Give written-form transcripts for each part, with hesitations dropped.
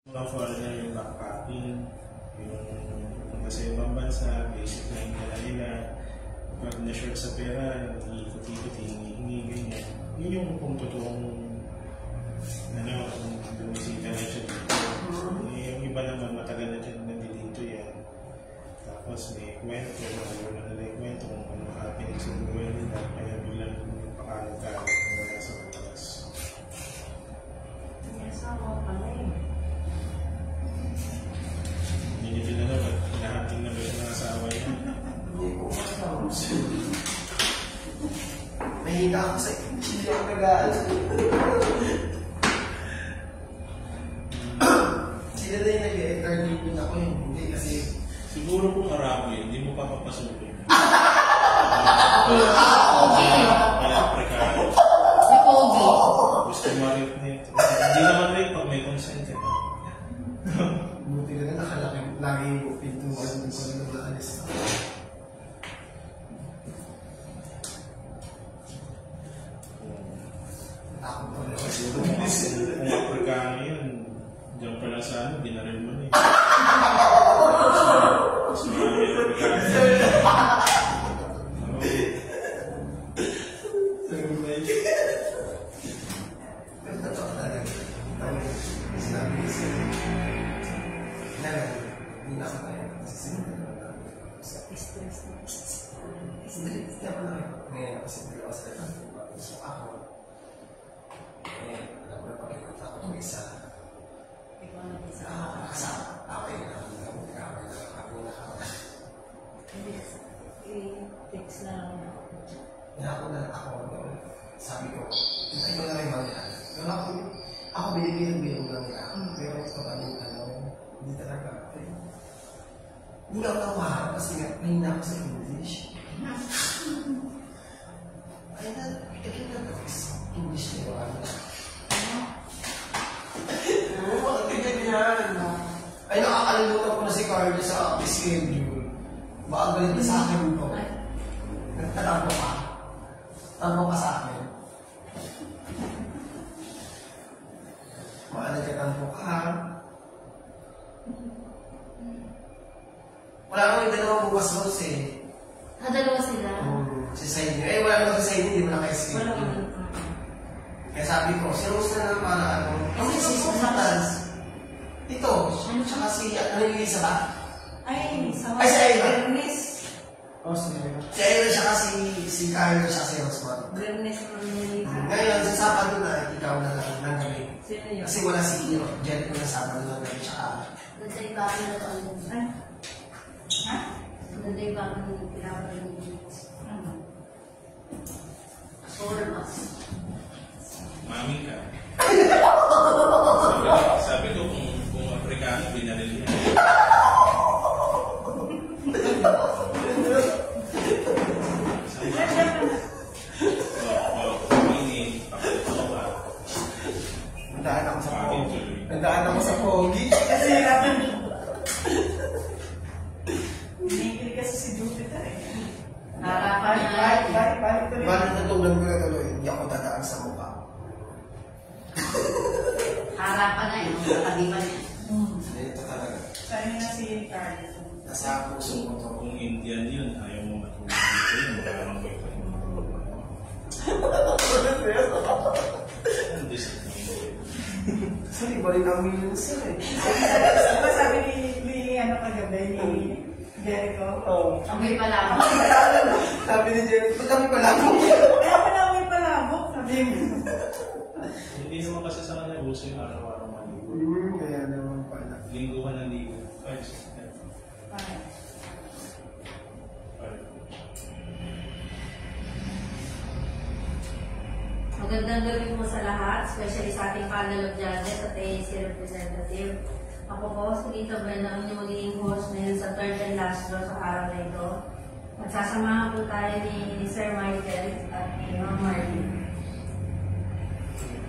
Mga foreigner yung backpacking, yung pupunta sa ibang bansa, basic na yung dala nila. Pag na-short sa pera, ikot-ikot, hingi, ganyan. Yun yung kung totoong bumisita na siya dito. Yung iba naman, matagal na siya nandito yan. Tapos may kwento, ayaw na nila yung kwento kung ano happening sa buhay nila. Kaya bilang pakalag-kalag wala sa batas. Asawa pala eh. Hindi nila naman, hinahating na ba yung mga asawa niya? Hindi ko asawa. Mahina ako sa hindi ako nag-aalas. Sila na yung nag-e-interview din ako yun. Hindi kasi... Siguro kung marami, hindi mo pa papasukin. Kaya prekaro. Si Pogi. Gusto ma-rip nito. Hindi naman rin pag may consent eh. Buti ka na nakalaki. Lagi yung pintuan ng ko na naalis na. Ako pa rin. Kung Afrikano yun, diyan pala sa ano, binaril mo na eh. Mas marami Afrikano. Sabi ko, hintay mo na rin mga ako binigyan lang nila. Pero ito kami, hindi talaga. Hindi ako nakuha kasi nga, mahina ako sa English. Ay na, English na yung ano. Oo, bakit ganyan yan? Ay, nakakalimutan ko na si Carly sa schedule. Baka galit na sa akin ito. Nagtatampo ka. Tampo ka sa akin. Baka nagtatampo ka. Wala naman yung dalawang bukas rows eh. Dalawa sila? Si Saini. Eh, wala naman si Saini, hindi mo na kayo schedule. Kaya sabi ko, si Rose na lang para ano. Kasi si Sumatan. Ito, tsaka si, ano yung isa ba? Ay, sa Ay, sa Eva. Bernes. Oh, si Eva. Si Eva, tsaka si Carlo, tsaka si Rosman. Bernes ang nangyayari. Ngayon, sa Sabado na, ikaw na lang ng gabi. Sino yun? Kasi wala si Jen ko na Sabado ng gabi, tsaka... Doon sa iba na ito. Ay? Ha? Doon sa iba ang pinapalimutin. Ano? Sormas. Mami ka. Sabi ko kung Afrikano, binaril niya. Nandaan ako sa Pogi. Kasi hindi kasi si Jupiter eh. Harapan na. Balik na tulad ko na tuloy, hindi ako dadaan sa mukha. Harapan na yun. Nakaliman niya. Ito talaga. Saan na si Carl? Nasa puso ko to. Kung Indian yun, ayaw mo matulog dito yun. Baka lang boyfriend mo. Ang disappointed. Sorry, balik ang million sir eh. Diba sabi ni ano kagabi ni Jericho? Oo. Amoy pala ako. Sabi ni Jerry, ba't kami pala ako? Kaya pala amoy palabok. Sabi mo. Hindi naman kasi sa kanya uso yung araw-araw maligo. Kaya naman pala. Linggo ka ng linggo. Ay, Magandang gabi po sa lahat, especially sa ating panel of judges at AAC representative. Ako po, si Tita Brenda, ang inyong magiging host ngayon sa third and last draw sa araw na ito. Magsasamahan po tayo ni Sir Michael at ni Ma'am Marley.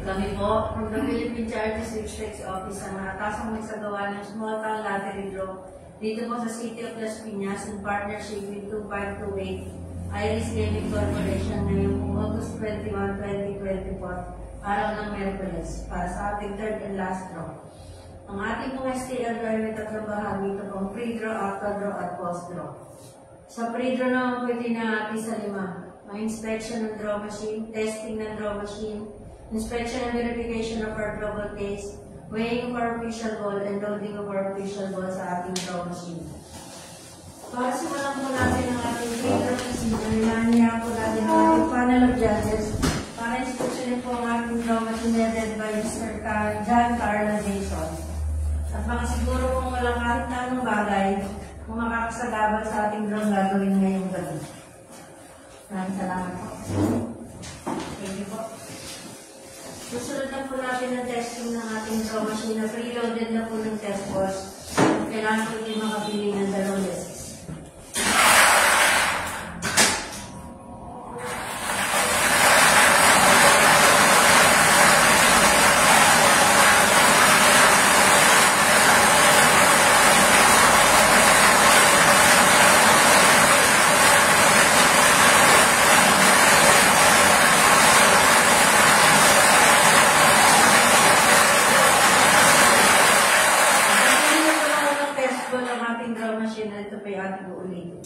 Kami po, from the Philippine Charity Sweepstakes Office, ang nakatasang magsagawa ng small town lottery draw dito po sa City of Las Piñas in partnership with 2528 Iris Gaming Corporation ngayong August 21, 2024, araw ng Merkules, para sa ating third and last draw. Ang ating pong STL draw ay may tatlong bahagi. Ito pong pre-draw, after-draw, at post-draw. Sa pre-draw naman po itinahati sa 5. Ang inspection ng draw machine, testing ng draw machine, inspection and verification of our global case, weighing of our official ball, and loading of our official ball sa ating draw machine. Para simulan po natin ang ating pre-draw procedure, hinahanihan po natin ang ating panel of judges para instructionin po ang ating draw machine headed by Mr. John Carlo Jason. At makasiguro kung walang kahit na anong bagay, kung makakasagabal sa ating draw gagawin ngayong gabi. Maraming salamat po. Thank you po. Susunod na po natin ang testing ng ating draw machine na preloaded na po ng test box. Kailangan po hindi makabili ng 2 discs. Ito pa yung ating uulitin.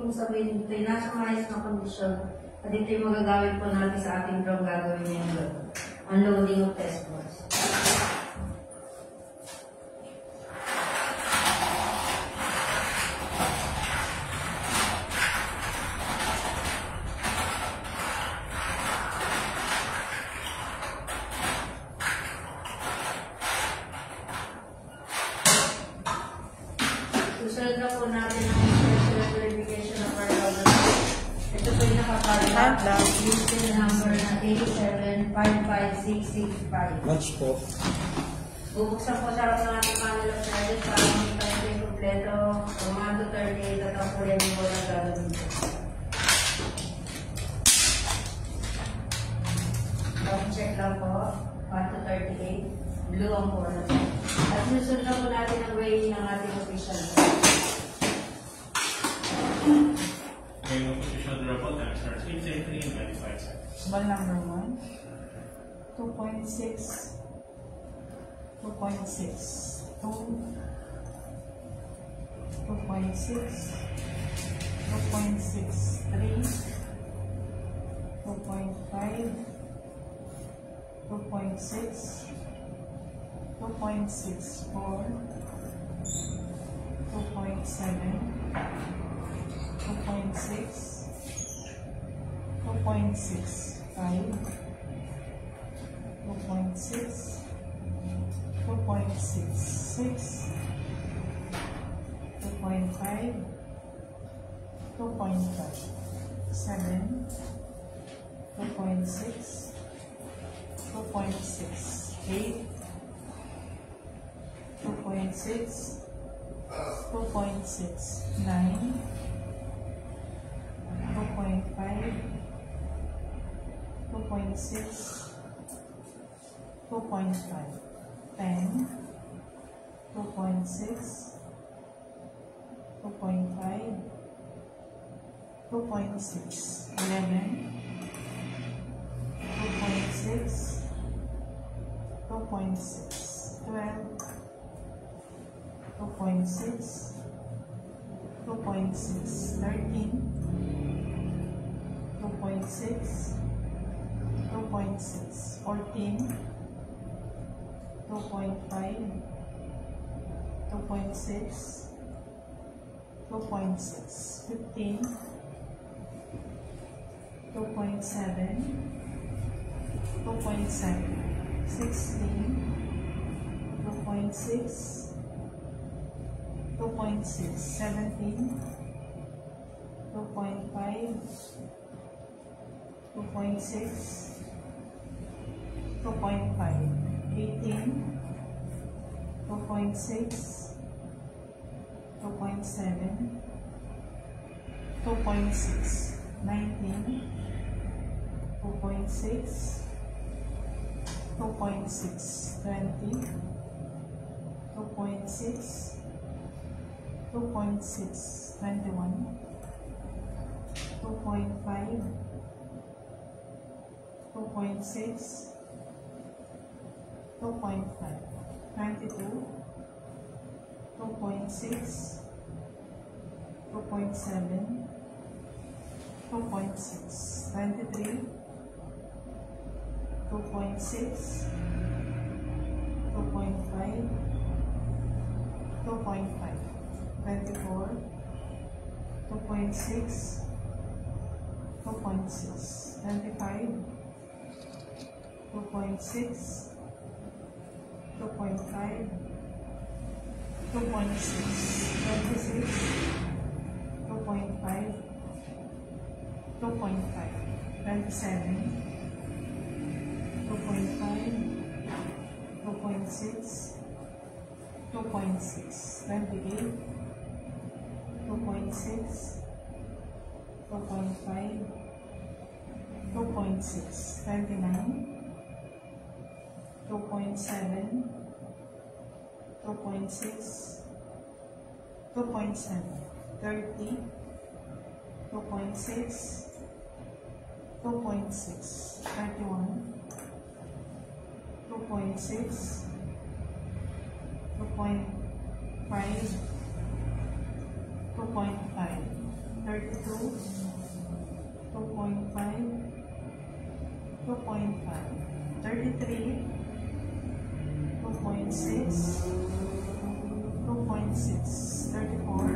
Sabihin dito ay nasa maayos na kondisyon at ito yung magagamit po natin sa ating draw gagawin ngayon. Unloading of test balls. Susunod na po natin ang verification of our order. Ito po yung nakapala. Listed number na 87556665. Match po. Bubuksan po sa harap ng ating panel of judges para makita ito yung kompleto. Romando 38 at ang kuryente po na gagawin po. Check lang po. 1 to 38. Blue ang po. At susunod na po natin ang weighing ng ating official. Yung official draw po, time starts 8:33 and 25 seconds. Ball number 1. 2.6. 2.6. 2. 2.6. 2.6. 3. 2.5. 2.6. 2.6. 4. 2.7. 2.6, 2.6, 5, 2.6, 2.6, 6, 2.5, 2.5, 7, 2.6, 2.6, 8, 2.6, 2.6, 9, 2.5, 2.6, 2.5, 10, 2.6, 2.5, 2.6, 11, 2.6, 2.6, 12, 2.6, 2.6, 13, 2.6, 2.6, 14, 2.5, 2.6, 2.6, 15, 2.7, 2.7, 16, 2.6, 2.6, 17, 2.5, 2.6, 2.5, 18, 2.6, 2.6, 19, 2.6, 2.6, 20, 2.6, 2.6, 21, 2.5, 2.6, 2.5, 22, 2.6, 2.7, 2.6, 23, 2.6, 2.5, 2.5, 24, 2.6, 2.6, 25, 2.6, 2.5, 2.6, 26, 2.5, 2.5, 27, 2.5, 2.6, 2.6, 28, 2.6, 2.5, 2.6, 29, 2.7, 2.6, 2.7, 30, 2.6, 2.6, 31, 2.6, 2.5, 2.5, 32, 2.5, 2.5, 33, 2.6, 2.6, 34,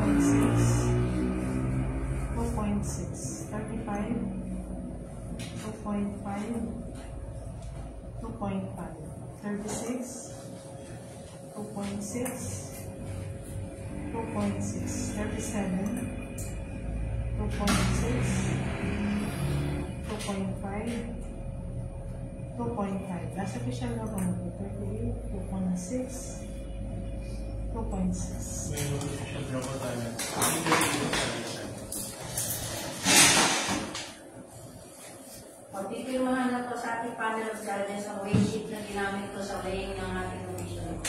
2.6, 2.6, 35, 2.5, 2.5, 36, 2.6, 2.6, 37, 2.6, 2.5, 2.5. That's official na po. 38, 2.6, 2.6. May official drop po tayo. Pagpipirmahan na po sa ating panel of judges ang weight sheet na ginamit ko sa weighing ng ating commission.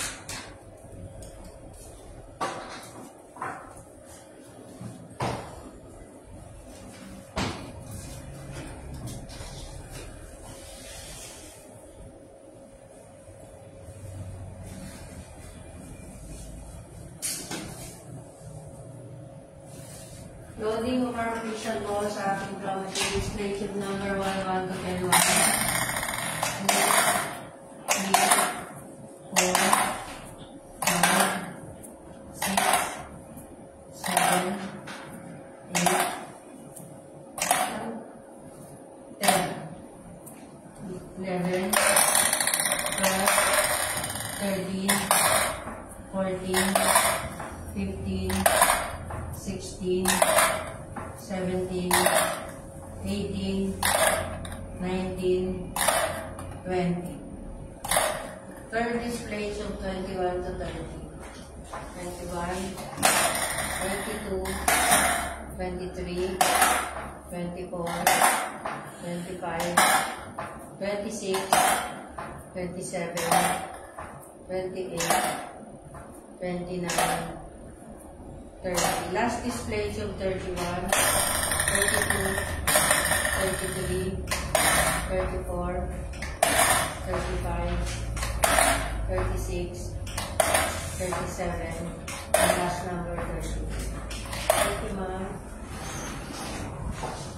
Loading of our official ball sa ating drum machine display tube number 11 to 10. 1, 2, 3, 4, 5, 6, 7, 8, 9, 10, 11, 12, 13, 14, 15, 16, 17, 18, 19, 20. Third displays of 21 to 30. 21, 22, 23, 24, 25, 26, 27, 28, 29, 30. Last displays of 31, 32, 33, 34, 35, 36, 37, and last number 30. Thank you, ma'am.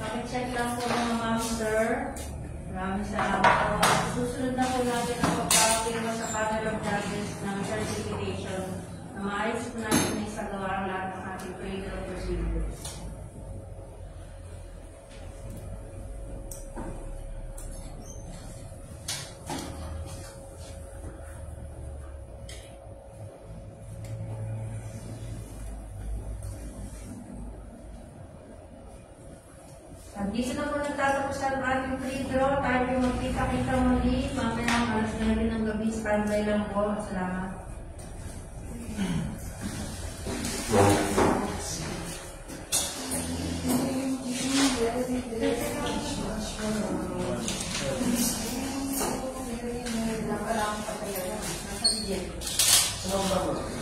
Pakicheck lang po mga ma'am, sir. Maraming salamat po. Susunod na po natin ang pagpapirma sa panel of judges ng certification na maayos po natin na isagawa ang lahat ng ating criminal procedures. Dito na po nagtatapos ang ating free draw. Tayo po magkita-kita muli. Mamaya alas 9 ng gabi. Standby lang po. Salamat. mo.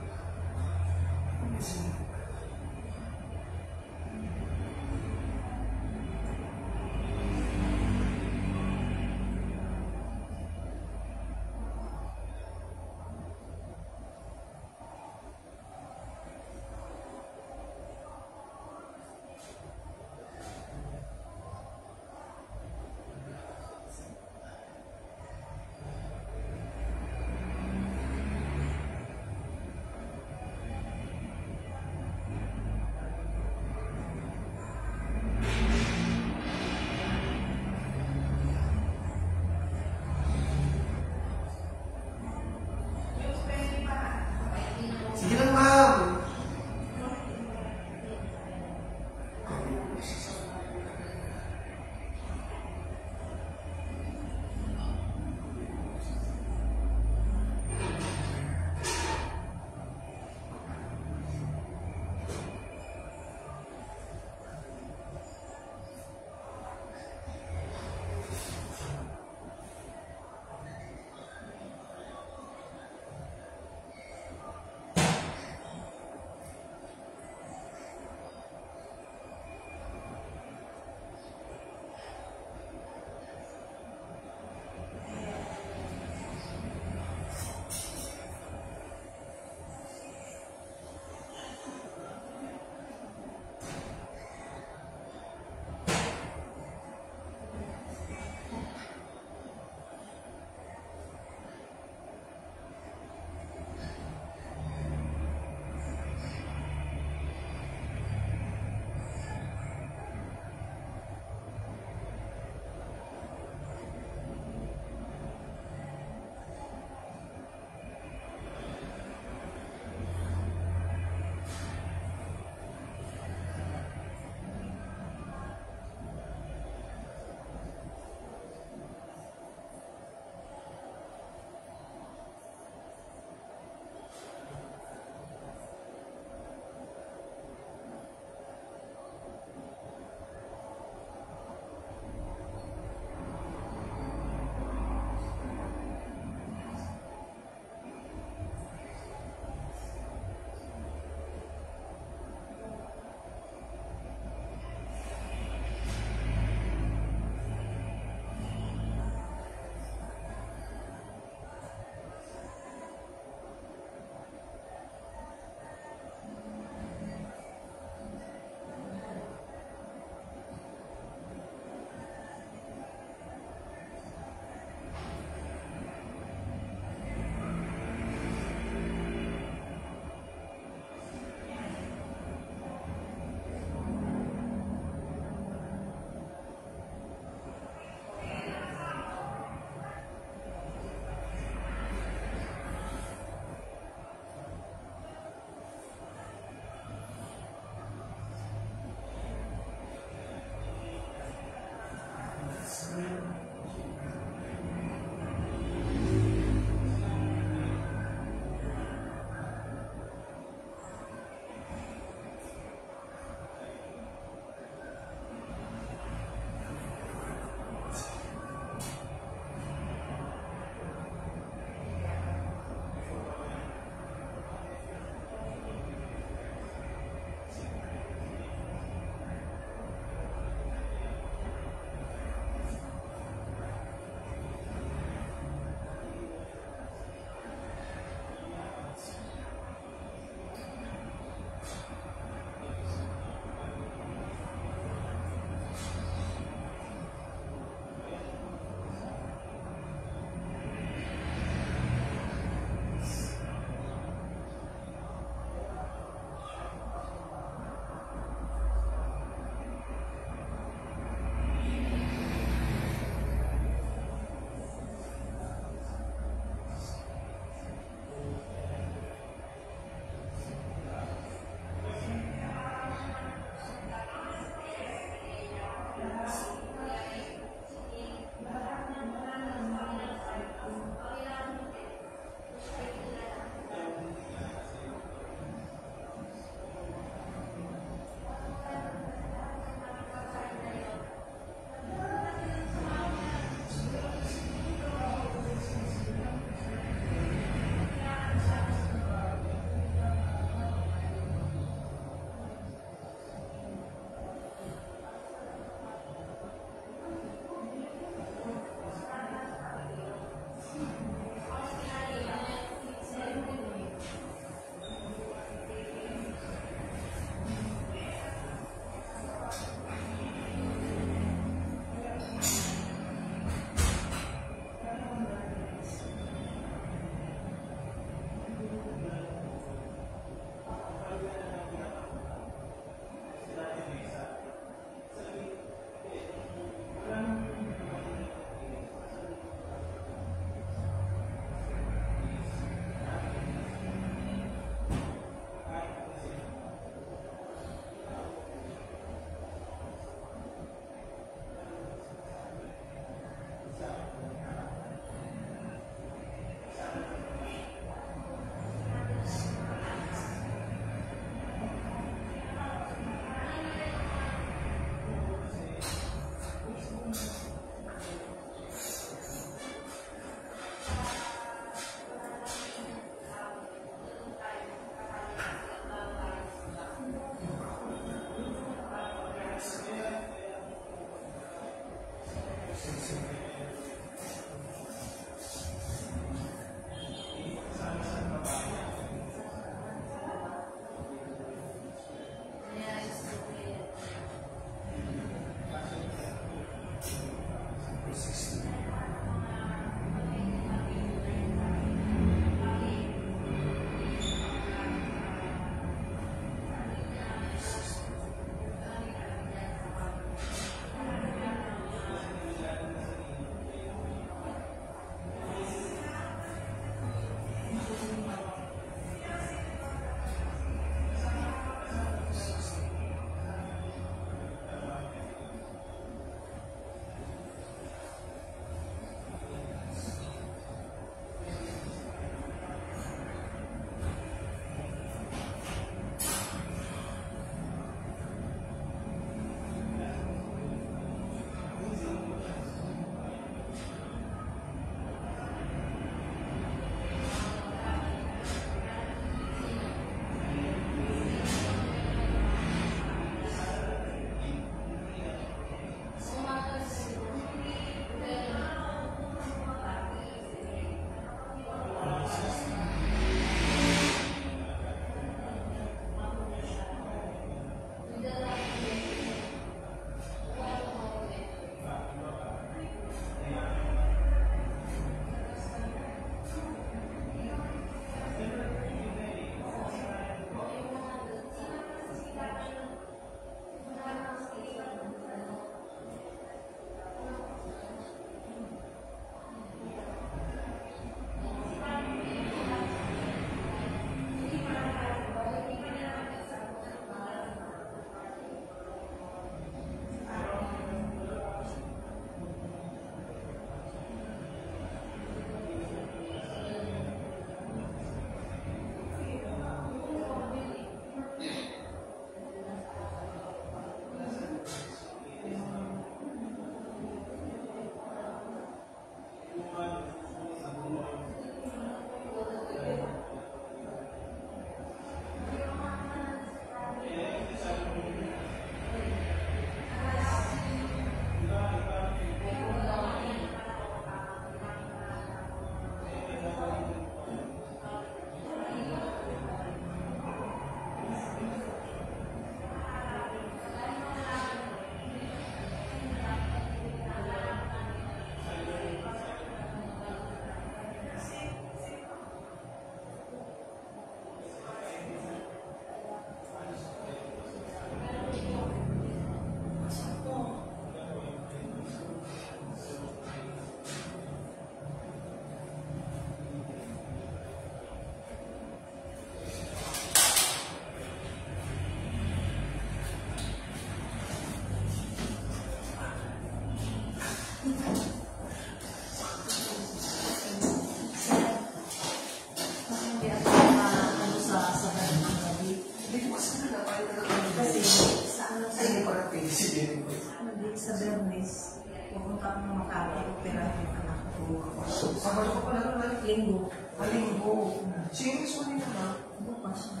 linggo. Malinggo. Sino gusto nila ba? Bukas siya.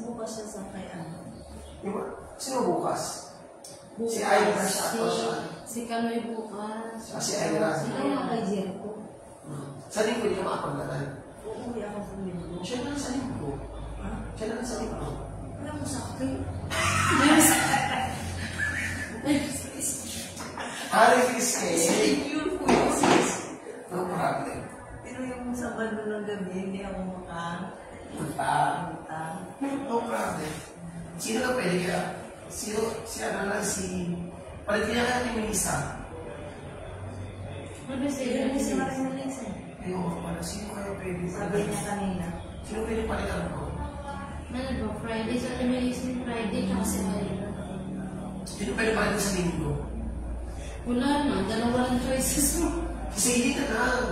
Bukas siya sa kay ano. Diba? Sino bukas? Bukas. Si Ira siya to siya. Si Kaloy bukas. Si Ira. Kaya kay Jericho. Sa linggo hindi ka makapaglatay. Uuwi ako sa linggo. Siya na lang sa linggo. Ha? Siya na lang sa linggo. Alam mo sa akin? Hari Fiske. Yun po yung sis. No problem. Pero yung Sabado ng gabi, hindi ako Punta. makapunta. No problem. Sino ka pwede kaya? Si ano lang si... Palit kaya kaya ni Melissa. Ano si Hindi si Maring Melissa. Ayun, ano, sino kaya pwede? Sabi niya kanina. Sino pwede palitan ko? Ano ba? Friday sa Amazing Friday tsaka si Ira. Sino pwede palitan sa linggo? Wala na. Dalawa lang choices mo. Kasi hindi na lang.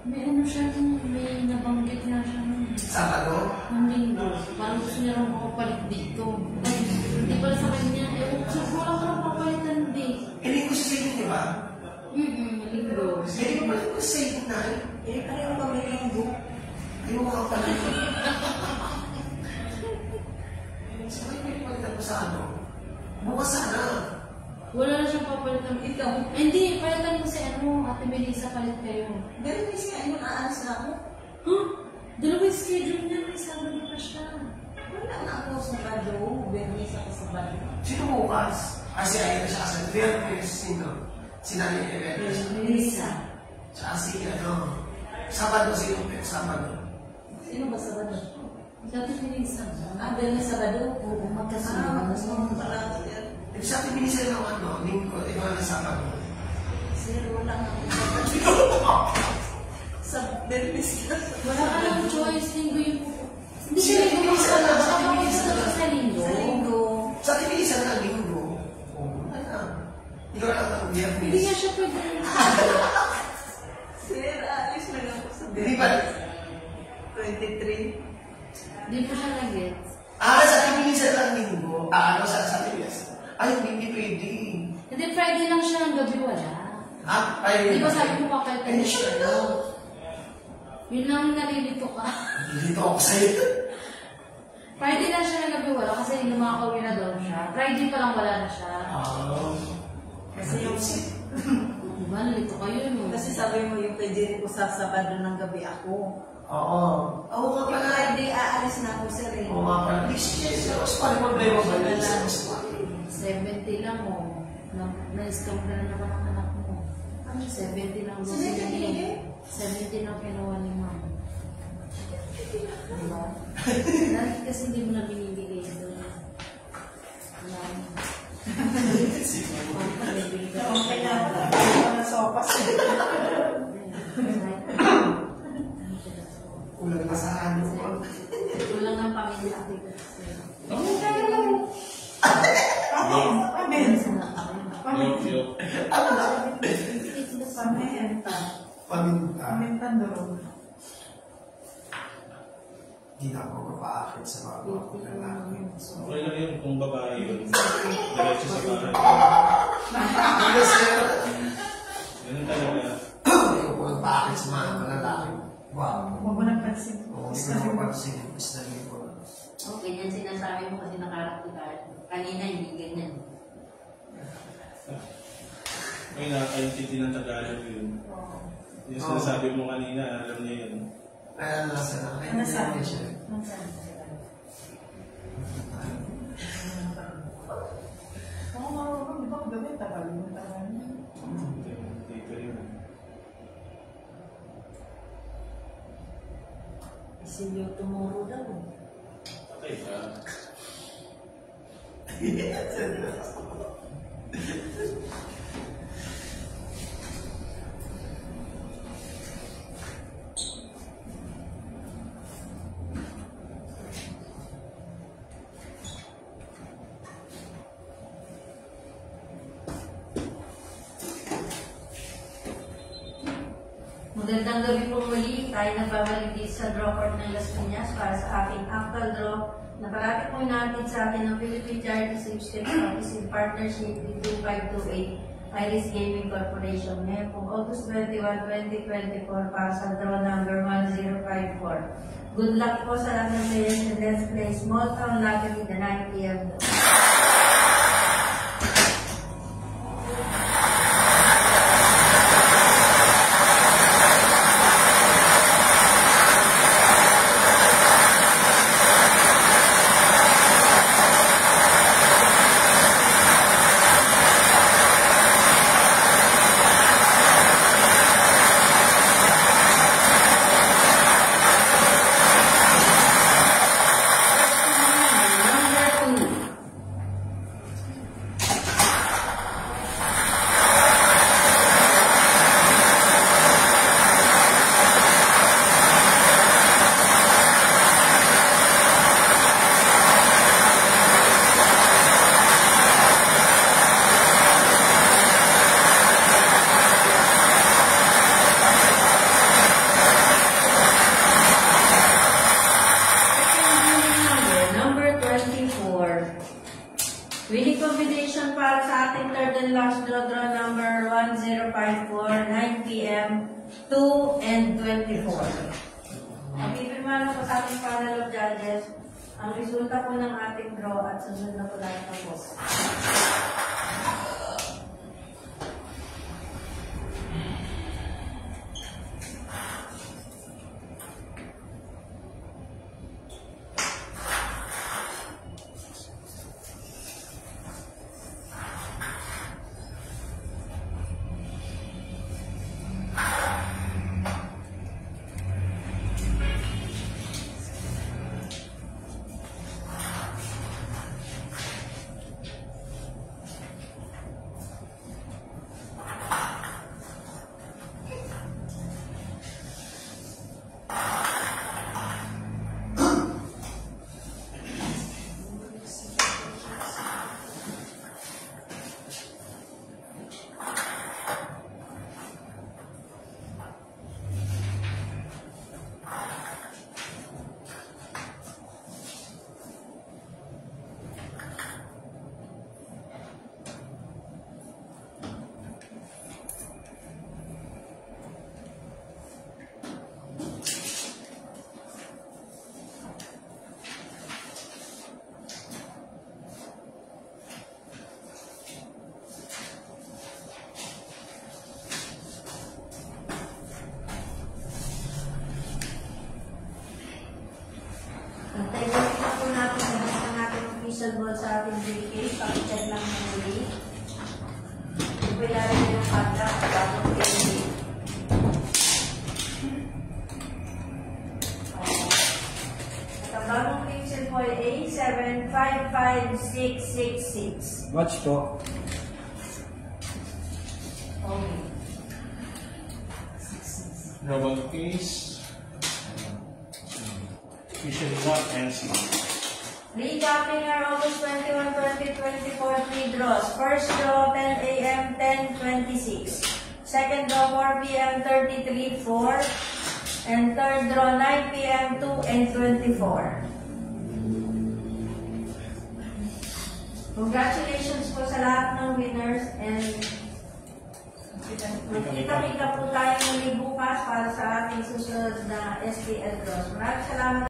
May ano siya dun, may nabanggit nga siya nun. Sabado? Ng linggo. Parang gusto niya lang makapalit dito. Ay, hindi pala sa kanya. Eh, siguro lang lang papalitan din. Eh, linggo sa saving, di ba? Linggo. Eh, linggo pala ko sa saving na. Eh, pareho kami linggo. Ayaw mo kang palitan. Sino kayo pwede palitan ko sa ano? Bukas sana. Wala na siyang papalitan. Ikaw. Eh, hindi, palitan ko si ano, Ate Melissa, palit kayo. Ganun kasi ayun, aalis na ako. Huh? Dalawang schedule niya, may Sabado pa siya. Wala na ako sa Sabado. Bernis ako sa Sabado. Sino bukas? Kasi ayun na siya kasi. Very sino? Si Nani Evenes. Melissa. Tsaka si ano. Sabado sino? Sabado. Sino ba Sabado? Si Ate Melissa. Bernis Sabado? Oo, magkasunod. Mas mga pala. Eh, sa ating binisa ng ano, linggo, ito na Sabado. Zero lang ako. Sa Bernis ka. Wala ka lang choice, linggo yung hindi Sino siya yung Melissa na? Sa ating binisa na. sa linggo. Sa linggo. Sa ating binisa na linggo. Oo, wala na. Ikaw lang ang biyernes. Hindi nga siya pwede. Sir, alis na lang ako sa Hindi ba? 23. Hindi po siya nag-gets. Sa ating binisa na linggo. Ano sa ating binisa? Ay, hindi pwede. Hindi, Friday lang siya ng gabi wala. Ay, Di ba sabi mo kapalitan Hindi niya siya. siya? Yun lang nalilito ka. Dito ako sa'yo. Friday lang siya ng gabi wala kasi lumakawin na daw siya. Friday pa lang wala na siya. Kasi yung... Diba, nalito kayo no? Kasi sabi mo yung kay Jericho sa Sabado ng gabi ako. Oo. Oo nga Yung pala. Friday, aalis na ako sir eh. Oo nga pala. Yes, mas pala problema ba yun? 70 lang mo. Na-scam ka na naman ang anak mo. 70 lang mo. 70 lang kinuha ni ma'am. Diba? Dahil kasi hindi mo na binibigay doon. Okay na ako. Ako na sopas. Kulang na sa ano. Kulang ang pamilya. Paminta doon. Hindi na ako mapaakit sa mga lalaki. Okay lang yun kung babae yun. Diretso sa bahay. Hindi sir. Ganun talaga. Hindi ko mapaakit sa mga lalaki. Wow. Huwag mo nang pansin. Oo, hindi ko napansin. Basta hindi ko. Okay, yan sinasabi mo kasi nakarap kita. Kanina hindi ganyan. May nakakaintindi ng Tagalog yun. Yung sinasabi mo kanina, alam niya yun. Kaya nasa na. Ay, Ano hindi sabi? siya. Ako marunong, di ba gabi, tagal mo. Dito yun. See you tomorrow daw. Okay ka. Magandang gabi po muli. Tayo nagbabalik dito sa Drawport ng Las Piñas para sa ating actual draw na parati po natin sa atin ng Philippine Charity Sweepstakes Office in partnership with 2528 Iris Gaming Corporation ngayon po August 21, 2024 para sa draw number 1054. Good luck po sa lahat ng players and let's play Small Town Lottery the 9 p.m. Winning combination para sa ating third and last draw number 1054, 9 p.m., 2 and 24. Ang pipirma na po sa ating panel of judges, ang resulta po ng ating draw at sunod na po lahat ng boss. Antay-antay po natin ang ating official ball sa ating briefcase. Pakicheck lang ng muli. Ito ilalagay ng padla at bagong pinili. At ang bagong pixel po ay A755666. Watch po. Okay. Global case. Official not NC. Recapping our August 21, 2024 3 draws. First draw 10 a.m. 10:26. Second draw 4 p.m. 33:04. And third draw 9 p.m. 2 and 24. Congratulations po sa lahat ng winners and magkita-kita po tayo muli bukas para sa ating susunod na SPL draws. Maraming salamat.